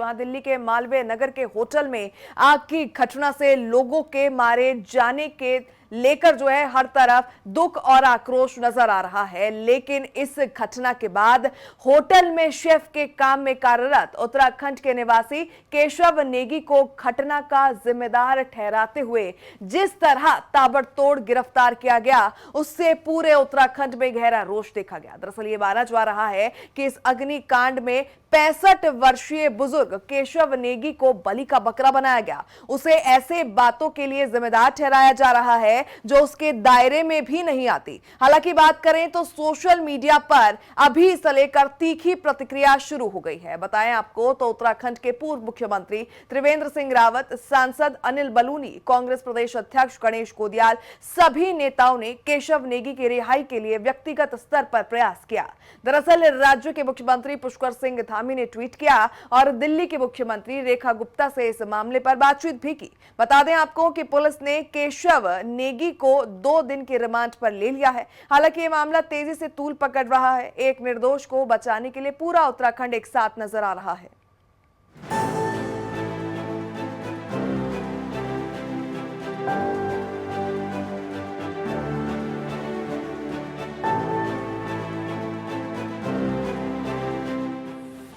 वहां दिल्ली के मालवीय नगर के होटल में आग की घटना से लोगों के मारे जाने के लेकर जो है हर तरफ दुख और आक्रोश नजर आ रहा है। लेकिन इस घटना के बाद होटल में शेफ के काम में कार्यरत उत्तराखंड के निवासी केशव नेगी को घटना का जिम्मेदार ठहराते हुए जिस तरह ताबड़तोड़ गिरफ्तार किया गया, उससे पूरे उत्तराखंड में गहरा रोष देखा गया। दरअसल ये माना जा रहा है कि इस अग्निकांड में 65 वर्षीय बुजुर्ग केशव नेगी को बलि का बकरा बनाया गया। उसे ऐसे बातों के लिए जिम्मेदार ठहराया जा रहा है जो उसके दायरे में भी नहीं आती। हालांकि बात करें तो सोशल मीडिया पर अभी इसे लेकर तीखी प्रतिक्रिया शुरू हो गई है। बताएं आपको तो उत्तराखंड के पूर्व मुख्यमंत्री त्रिवेंद्र सिंह रावत, सांसद अनिल बलूनी, कांग्रेस प्रदेश अध्यक्ष गणेश गोदियाल, सभी नेताओं ने केशव नेगी की रिहाई के लिए व्यक्तिगत स्तर पर प्रयास किया। दरअसल राज्य के मुख्यमंत्री पुष्कर सिंह धामी ने ट्वीट किया और दिल्ली की मुख्यमंत्री रेखा गुप्ता से इस मामले पर बातचीत भी की। बता दें आपको कि पुलिस ने केशव नेगी को 2 दिन के रिमांड पर ले लिया है। हालांकि यह मामला तेजी से तूल पकड़ रहा है। एक निर्दोष को बचाने के लिए पूरा उत्तराखंड एक साथ नजर आ रहा है।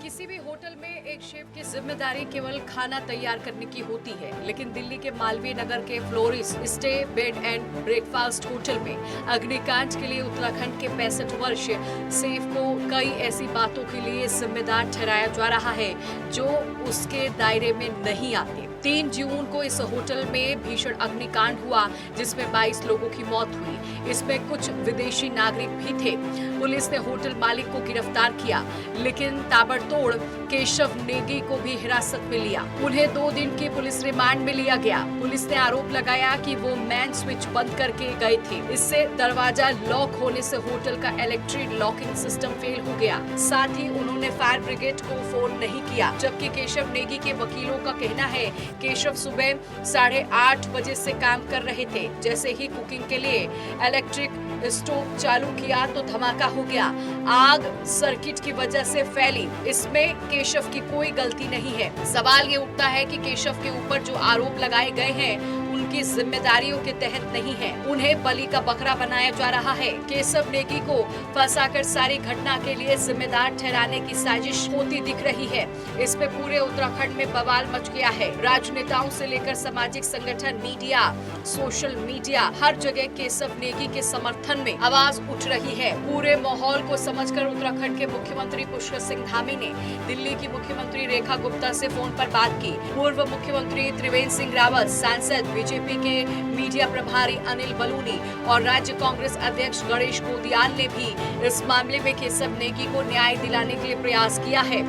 किसी भी होटल में एक शेफ की जिम्मेदारी केवल खाना तैयार करने की होती है, लेकिन दिल्ली के मालवीय नगर के फ्लोरिस stay bed and breakfast hotel में अग्निकांड के लिए उत्तराखंड के 65 वर्षीय शेफ को कई ऐसी बातों के लिए जिम्मेदार ठहराया जा रहा है जो उसके दायरे में नहीं आती। 3 जून को इस होटल में भीषण अग्निकांड हुआ जिसमें 22 लोगों की मौत हुई। इसमें कुछ विदेशी नागरिक भी थे। पुलिस ने होटल मालिक को गिरफ्तार किया, लेकिन ताबड़तोड़ केशव नेगी को भी हिरासत में लिया। उन्हें 2 दिन की पुलिस रिमांड में लिया गया। पुलिस ने आरोप लगाया कि वो मैन स्विच बंद करके गए थे। इससे दरवाजा लॉक होने से होटल का इलेक्ट्रिक लॉकिंग सिस्टम फेल हो गया। साथ ही उन्होंने फायर ब्रिगेड को फोन नहीं किया। जबकि केशव नेगी के वकीलों का कहना है केशव सुबह 8:30 बजे से काम कर रहे थे। जैसे ही कुकिंग के लिए इलेक्ट्रिक स्टोव चालू किया तो धमाका हो गया। आग सर्किट की वजह से फैली। इसमें केशव की कोई गलती नहीं है। सवाल ये उठता है कि केशव के ऊपर जो आरोप लगाए गए हैं उनकी जिम्मेदारियों के तहत नहीं है। उन्हें बलि का बकरा बनाया जा रहा है। केशव नेगी को फंसाकर सारी घटना के लिए जिम्मेदार ठहराने की साजिश होती दिख रही है। इसमें पूरे उत्तराखंड में बवाल मच गया है। राजनेताओं से लेकर सामाजिक संगठन, मीडिया, सोशल मीडिया, हर जगह केशव नेगी के समर्थन में आवाज उठ रही है। पूरे माहौल को समझकर उत्तराखंड के मुख्यमंत्री पुष्कर सिंह धामी ने दिल्ली की मुख्यमंत्री रेखा गुप्ता से फोन पर बात की। पूर्व मुख्यमंत्री त्रिवेंद्र सिंह रावत, सांसद, बीजेपी के मीडिया प्रभारी अनिल बलूनी और राज्य कांग्रेस अध्यक्ष गणेश गोदियाल ने भी इस मामले में केशव नेगी को न्याय दिलाने के लिए प्रयास किया है।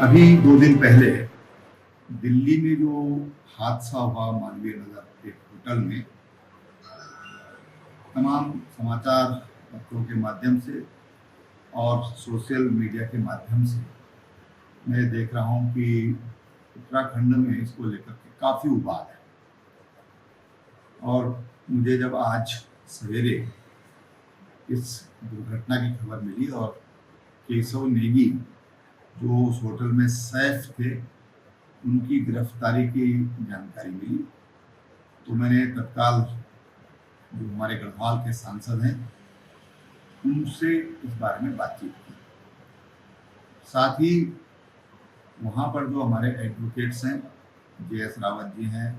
अभी 2 दिन पहले दिल्ली में जो हादसा हुआ मालवीय नगर एक होटल में, तमाम समाचार पत्रों के माध्यम से और सोशल मीडिया के माध्यम से मैं देख रहा हूं कि उत्तराखंड में इसको लेकर के काफ़ी उबाल है। और मुझे जब आज सवेरे इस दुर्घटना की खबर मिली और केशव नेगी जो उस होटल में शेफ थे उनकी गिरफ्तारी की जानकारी मिली, तो मैंने तत्काल जो हमारे गढ़वाल के सांसद हैं उनसे इस बारे में बातचीत की। साथ ही वहाँ पर जो हमारे एडवोकेट्स हैं, JS रावत जी हैं,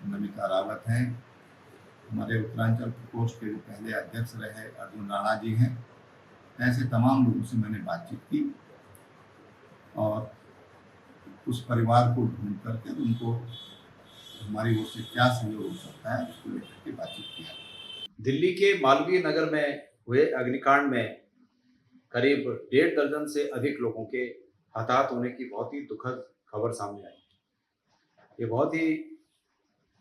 नमिता रावत हैं, हमारे उत्तरांचल प्रकोष्ठ के जो पहले अध्यक्ष रहे अर्जुन राणा जी हैं, ऐसे तमाम लोगों से मैंने बातचीत की और उस परिवार को ढूंढ करके उनको हमारी ओर से क्या सहयोग हो सकता है उसको लेकर के बातचीत किया। दिल्ली के मालवीय नगर में हुए अग्निकांड में करीब 1.5 दर्जन से अधिक लोगों के हताहत होने की बहुत ही दुखद खबर सामने आई। ये बहुत ही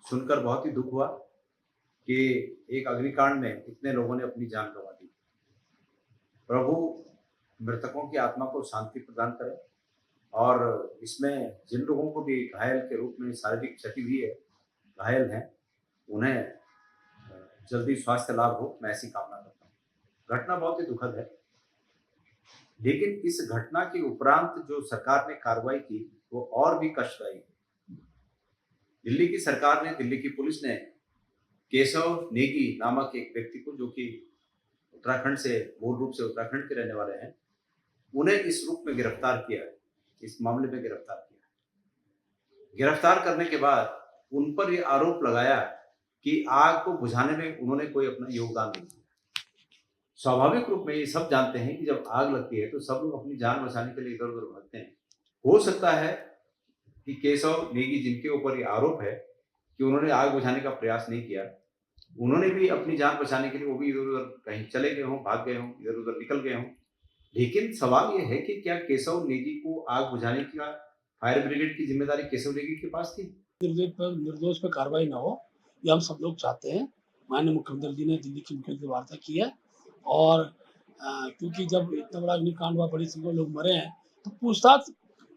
सुनकर बहुत ही दुख हुआ कि एक अग्निकांड में इतने लोगों ने अपनी जान गंवा दी। प्रभु मृतकों की आत्मा को शांति प्रदान करे और इसमें जिन लोगों को भी घायल के रूप में शारीरिक क्षति हुई है, घायल हैं, उन्हें जल्दी स्वास्थ्य लाभ हो, मैं ऐसी कामना करता हूँ। घटना बहुत ही दुखद है, लेकिन इस घटना के उपरांत जो सरकार ने कार्रवाई की वो और भी कष्टदायी है। दिल्ली की सरकार ने, दिल्ली की पुलिस ने केशव नेगी नामक एक व्यक्ति को, जो कि उत्तराखंड से, मूल रूप से उत्तराखंड के रहने वाले हैं, उन्हें इस रूप में गिरफ्तार किया है, इस मामले में गिरफ्तार किया है। गिरफ्तार करने के बाद उन पर यह आरोप लगाया कि आग को बुझाने में उन्होंने कोई अपना योगदान नहीं दिया। स्वाभाविक रूप में ये सब जानते हैं कि जब आग लगती है तो सब लोग अपनी जान बचाने के लिए इधर उधर भागते हैं। हो सकता है कि केशव नेगी, जिनके ऊपर ये आरोप है कि उन्होंने आग बुझाने का प्रयास नहीं किया, उन्होंने भी अपनी जान बचाने के लिए वो भी इधर उधर कहीं चले गए हों, भाग गए हों, इधर उधर निकल गए हों। लेकिन सवाल ये है कि क्या केशव नेगी को आग बुझाने का फायर ब्रिगेड की जिम्मेदारी केशव नेगी के पास थी? निर्दोष पे कार्रवाई ना हो, ये हम सब लोग चाहते हैं। माननीय मुख्यमंत्री जी ने दिल्ली के मुख्यमंत्री से वार्ता की है और क्योंकि जब इतना बड़ा अग्निकांड हुआ, बड़ी संख्या में लोग मरे हैं, तो पूछताछ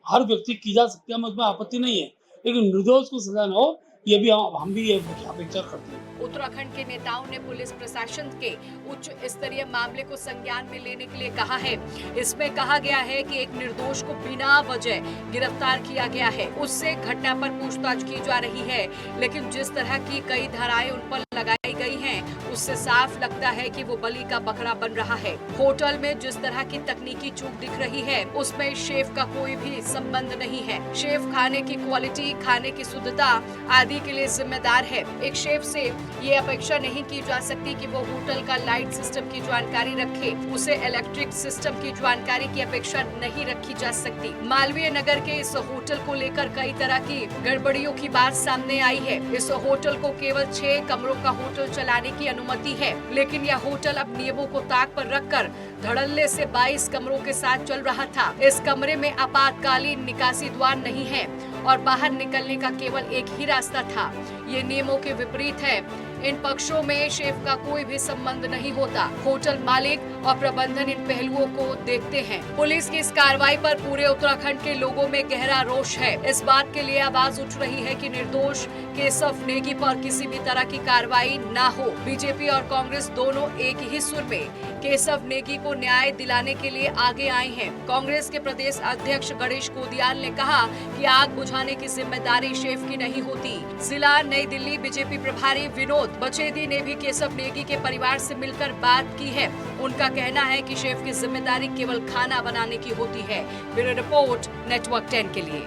हर व्यक्ति की जा सकती है, हमें उसमें आपत्ति नहीं है, लेकिन निर्दोष को सजा न हो, ये भी हम भी ये अपेक्षा करते हैं। उत्तराखंड के नेताओं ने पुलिस प्रशासन के उच्च स्तरीय मामले को संज्ञान में लेने के लिए कहा है। इसमें कहा गया है कि एक निर्दोष को बिना वजह गिरफ्तार किया गया है, उससे घटना पर पूछताछ की जा रही है, लेकिन जिस तरह की कई धाराएं उन पर लगाई गई हैं, उससे साफ लगता है कि वो बलि का बकरा बन रहा है। होटल में जिस तरह की तकनीकी चूक दिख रही है, उसमें शेफ का कोई भी संबंध नहीं है। शेफ खाने की क्वालिटी, खाने की शुद्धता आदि के लिए जिम्मेदार है। एक शेफ से ये अपेक्षा नहीं की जा सकती कि वो होटल का लाइट सिस्टम की जानकारी रखे, उसे इलेक्ट्रिक सिस्टम की जानकारी की अपेक्षा नहीं रखी जा सकती। मालवीय नगर के इस होटल को लेकर कई तरह की गड़बड़ियों की बात सामने आई है। इस होटल को केवल 6 कमरों का होटल चलाने की अनुमति है, लेकिन यह होटल अब नियमों को ताक पर रखकर धड़ल्ले से 22 कमरों के साथ चल रहा था। इस कमरे में आपातकालीन निकासी द्वार नहीं है और बाहर निकलने का केवल एक ही रास्ता था। ये नियमों के विपरीत है। इन पक्षों में शेफ का कोई भी संबंध नहीं होता। होटल मालिक और प्रबंधन इन पहलुओं को देखते हैं। पुलिस की इस कार्रवाई पर पूरे उत्तराखंड के लोगों में गहरा रोष है। इस बात के लिए आवाज उठ रही है कि निर्दोष केशव नेगी पर किसी भी तरह की कार्रवाई ना हो। बीजेपी और कांग्रेस दोनों एक ही सुर में केशव नेगी को न्याय दिलाने के लिए आगे आई हैं। कांग्रेस के प्रदेश अध्यक्ष गणेश कोदियाल ने कहा कि आग बुझाने की जिम्मेदारी शेफ की नहीं होती। जिला नई दिल्ली बीजेपी प्रभारी विनोद बचेदी ने भी केशव नेगी के परिवार से मिलकर बात की है। उनका कहना है कि शेफ की जिम्मेदारी केवल खाना बनाने की होती है। ब्यूरो रिपोर्ट, नेटवर्क 10 के लिए।